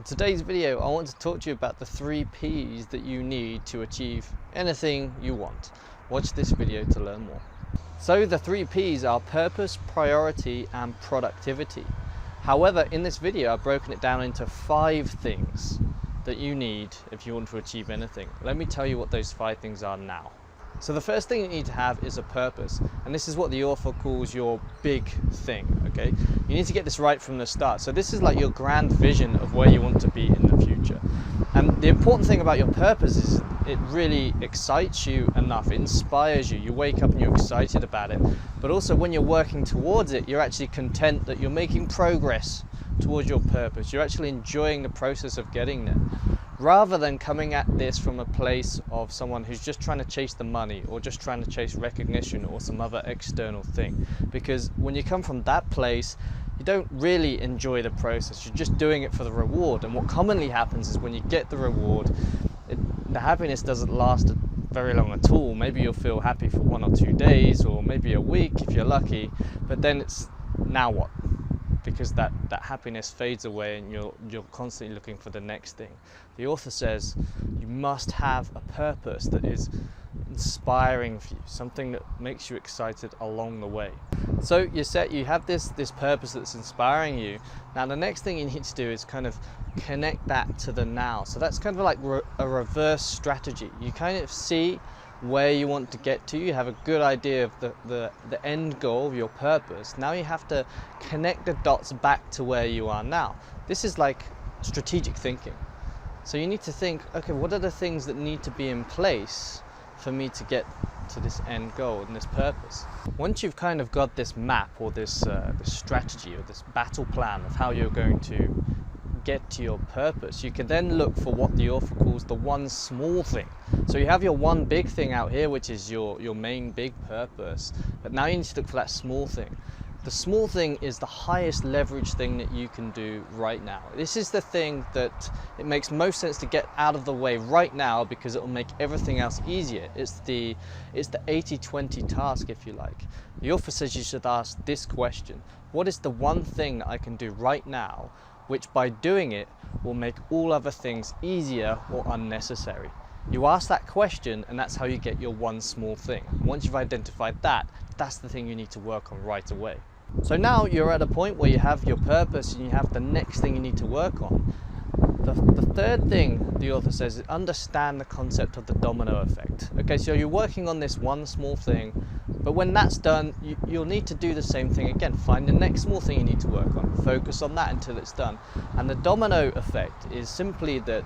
In today's video, I want to talk to you about the 3 P's that you need to achieve anything you want. Watch this video to learn more. So the 3 P's are purpose, priority, and productivity. However, in this video, I've broken it down into 5 things that you need if you want to achieve anything. Let me tell you what those 5 things are now. So the first thing you need to have is a purpose, and this is what the author calls your big thing, okay? You need to get this right from the start. So this is like your grand vision of where you want to be in the future. And the important thing about your purpose is it really excites you enough, it inspires you. You wake up and you're excited about it. But also when you're working towards it, you're actually content that you're making progress towards your purpose. You're actually enjoying the process of getting there, rather than coming at this from a place of someone who's just trying to chase the money or just trying to chase recognition or some other external thing. Because when you come from that place, you don't really enjoy the process. You're just doing it for the reward. And what commonly happens is when you get the reward, the happiness doesn't last very long at all. Maybe you'll feel happy for 1 or 2 days, or maybe a week if you're lucky, but then it's now what? Because that happiness fades away and you're constantly looking for the next thing. The author says you must have a purpose that is inspiring for you, something that makes you excited along the way. So you have this purpose that's inspiring you. Now the next thing you need to do is kind of connect that to the now. So that's kind of like a reverse strategy. You kind of see where you want to get to, you have a good idea of the end goal of your purpose. Now you have to connect the dots back to where you are now. This is like strategic thinking. So you need to think, okay, what are the things that need to be in place for me to get to this end goal and this purpose? Once you've kind of got this map or this strategy or this battle plan of how you're going to get to your purpose, you can then look for what the author calls the one small thing. So you have your one big thing out here, which is your main big purpose, but now you need to look for that small thing. The small thing is the highest leverage thing that you can do right now. This is the thing that it makes most sense to get out of the way right now, because it will make everything else easier. It's the 80-20 task, if you like. The author says you should ask this question: what is the one thing that I can do right now which by doing it will make all other things easier or unnecessary? You ask that question, and that's how you get your one small thing. Once you've identified that, that's the thing you need to work on right away. So now you're at a point where you have your purpose and you have the next thing you need to work on. The third thing the author says is understand the concept of the domino effect. Okay, so you're working on this one small thing, but when that's done, you'll need to do the same thing again. Find the next small thing you need to work on. Focus on that until it's done. And the domino effect is simply that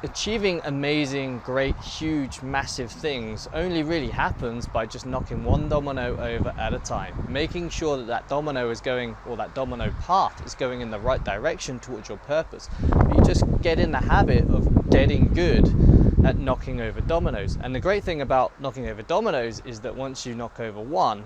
achieving amazing, great, huge, massive things only really happens by just knocking one domino over at a time, making sure that that domino is going, or that domino path is going in the right direction towards your purpose. But you just get in the habit of getting good at knocking over dominoes. And the great thing about knocking over dominoes is that once you knock over one,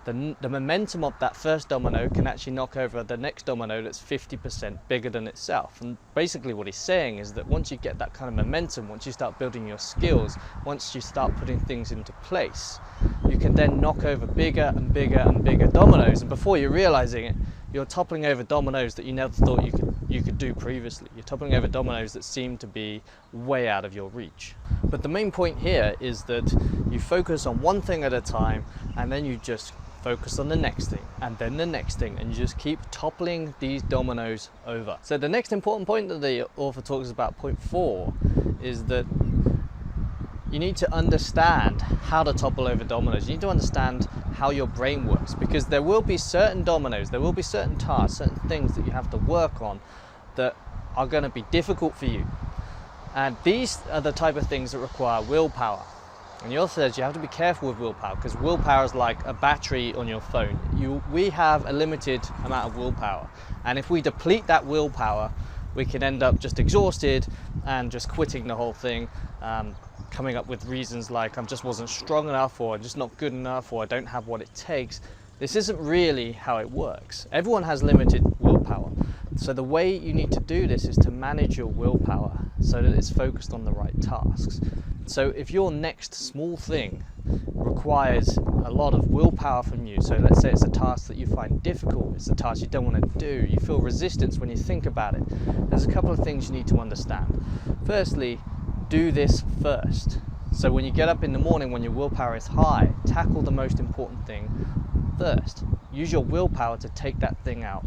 the momentum of that first domino can actually knock over the next domino that's 50% bigger than itself. And basically what he's saying is that once you get that kind of momentum, once you start building your skills, once you start putting things into place, you can then knock over bigger and bigger and bigger dominoes. And before you're realizing it, you're toppling over dominoes that you never thought you could do previously. You're toppling over dominoes that seem to be way out of your reach. But the main point here is that you focus on one thing at a time, and then you just focus on the next thing, and then the next thing, and you just keep toppling these dominoes over. So the next important point that the author talks about, point 4, is that you need to understand how to topple over dominoes. You need to understand how your brain works, because there will be certain dominoes, there will be certain tasks, certain things that you have to work on that are going to be difficult for you. And these are the type of things that require willpower. And the author says you have to be careful with willpower, because willpower is like a battery on your phone. We have a limited amount of willpower, and if we deplete that willpower, we can end up just exhausted and just quitting the whole thing, coming up with reasons like I just wasn't strong enough, or I'm just not good enough, or I don't have what it takes. This isn't really how it works. Everyone has limited willpower. So the way you need to do this is to manage your willpower so that it's focused on the right tasks. So if your next small thing requires a lot of willpower from you, so let's say it's a task that you find difficult, it's a task you don't want to do, you feel resistance when you think about it, there's a couple of things you need to understand. Firstly, do this first. So when you get up in the morning, when your willpower is high, tackle the most important thing first. Use your willpower to take that thing out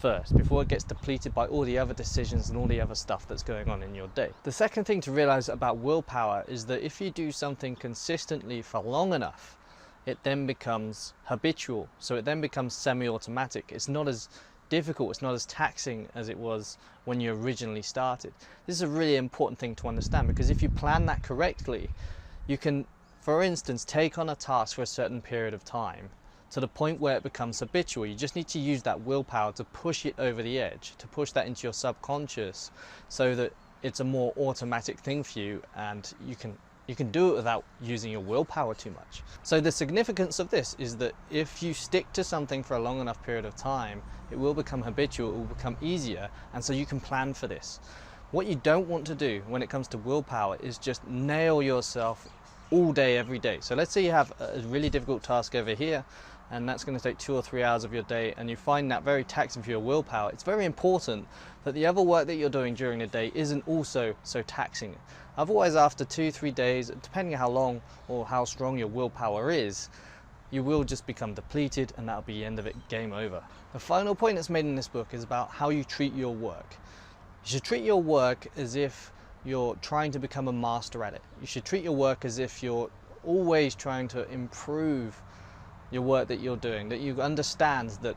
first before it gets depleted by all the other decisions and all the other stuff that's going on in your day. The second thing to realize about willpower is that if you do something consistently for long enough, it then becomes habitual. So it then becomes semi-automatic. It's not as difficult, it's not as taxing as it was when you originally started. This is a really important thing to understand, because if you plan that correctly, you can, for instance, take on a task for a certain period of time to the point where it becomes habitual. You just need to use that willpower to push it over the edge, to push that into your subconscious so that it's a more automatic thing for you, and you can do it without using your willpower too much. So the significance of this is that if you stick to something for a long enough period of time, it will become habitual, it will become easier, and so you can plan for this. What you don't want to do when it comes to willpower is just nail yourself all day, every day. So let's say you have a really difficult task over here, and that's going to take 2 or 3 hours of your day, and you find that very taxing for your willpower. It's very important that the other work that you're doing during the day isn't also so taxing. Otherwise, after 2-3 days, depending on how long or how strong your willpower is, you will just become depleted, and that'll be the end of it, game over. The final point that's made in this book is about how you treat your work. You should treat your work as if you're trying to become a master at it. You should treat your work as if you're always trying to improve your work that you're doing, that you understand that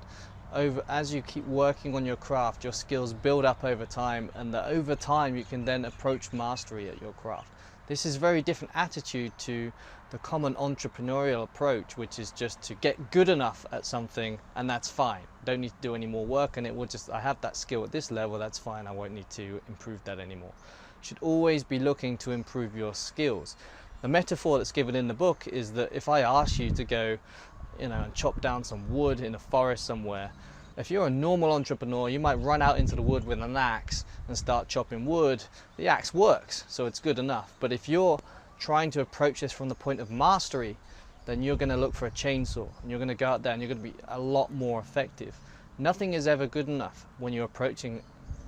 as you keep working on your craft, your skills build up over time, and that over time you can then approach mastery at your craft. This is a very different attitude to the common entrepreneurial approach, which is just to get good enough at something and that's fine. Don't need to do any more work, and it will just, I have that skill at this level, that's fine, I won't need to improve that anymore. You should always be looking to improve your skills. The metaphor that's given in the book is that if I ask you to go, and chop down some wood in a forest somewhere, if you're a normal entrepreneur, you might run out into the wood with an axe and start chopping wood. The axe works, so it's good enough. But if you're trying to approach this from the point of mastery, then you're going to look for a chainsaw, and you're going to go out there and you're going to be a lot more effective. Nothing is ever good enough when you're approaching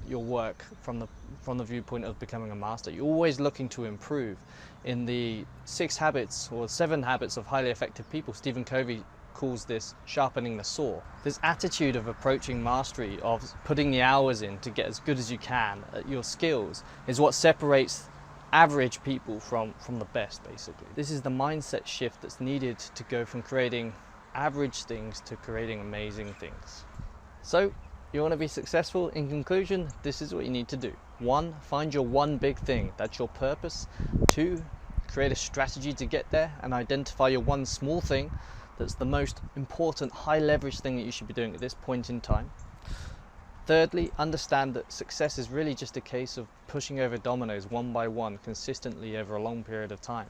your work from the viewpoint of becoming a master. You're always looking to improve. In the 6 habits or 7 habits of highly effective people, Stephen Covey calls this sharpening the saw. This attitude of approaching mastery, of putting the hours in to get as good as you can at your skills, is what separates average people from the best, basically. This is the mindset shift that's needed to go from creating average things to creating amazing things. So, you want to be successful? In conclusion, this is what you need to do. 1, find your one big thing, that's your purpose. 2, create a strategy to get there and identify your one small thing that's the most important, high leverage thing that you should be doing at this point in time. Thirdly, understand that success is really just a case of pushing over dominoes one by one consistently over a long period of time.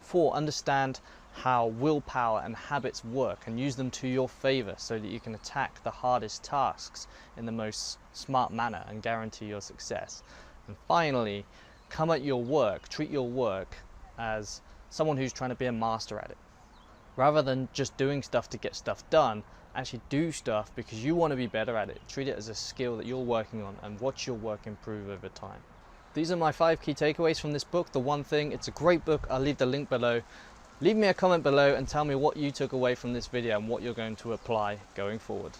4, understand how willpower and habits work and use them to your favor so that you can attack the hardest tasks in the most smart manner and guarantee your success. And finally, come at your work, treat your work as someone who's trying to be a master at it. Rather than just doing stuff to get stuff done, actually do stuff because you want to be better at it. Treat it as a skill that you're working on and watch your work improve over time. These are my 5 key takeaways from this book, The One Thing. It's a great book. I'll leave the link below. Leave me a comment below and tell me what you took away from this video and what you're going to apply going forward.